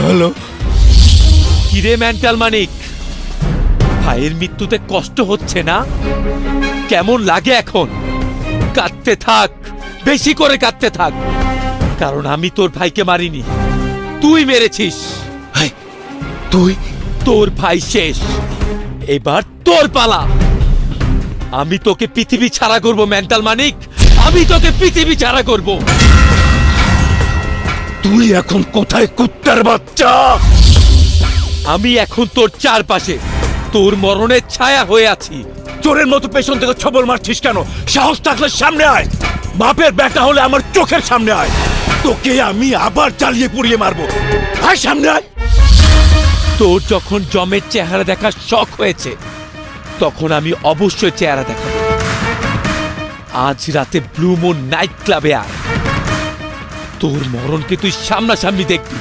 Hello, কিরে mental মানিক, ভাইয়ের মৃত্যুতে কষ্ট হচ্ছে না? কেমন লাগে এখন? কাঁদতে থাক, বেশি করে কাঁদতে থাক, কারণ আমি তোর ভাইকে মারিনি, তুই মেরেছিস। তুই? তোর ভাই শেষ, এবার তোর পালা। আমি তোকে পৃথিবী ছাড়া করব মেন্টাল মানিক, আমি তোকে পৃথিবী ছাড়া করব। তুই এখন কোথায় কুত্তার বাচ্চা? আমি এখন তোর চারপাশে তোর মরণের ছায়া হয়ে আছি। চোরের মতো পেছন থেকে ছবল মারছিস কেন? সাহস থাকলে সামনে আয়, বাপের বেটা হলে আমার চোখের সামনে আয়, তোকে আমি আবার জ্বালিয়ে পুড়িয়ে মারবো। আয় সামনে আয়। তোর যখন জমের চেহারা দেখার শখ হয়েছে, তখন আমি অবশ্যই চেহারা দেখাবো। আজ রাতে ব্লু মুন নাইট ক্লাবে আয়, তোর মরণকে তুই সামনাসামনি দেখবি।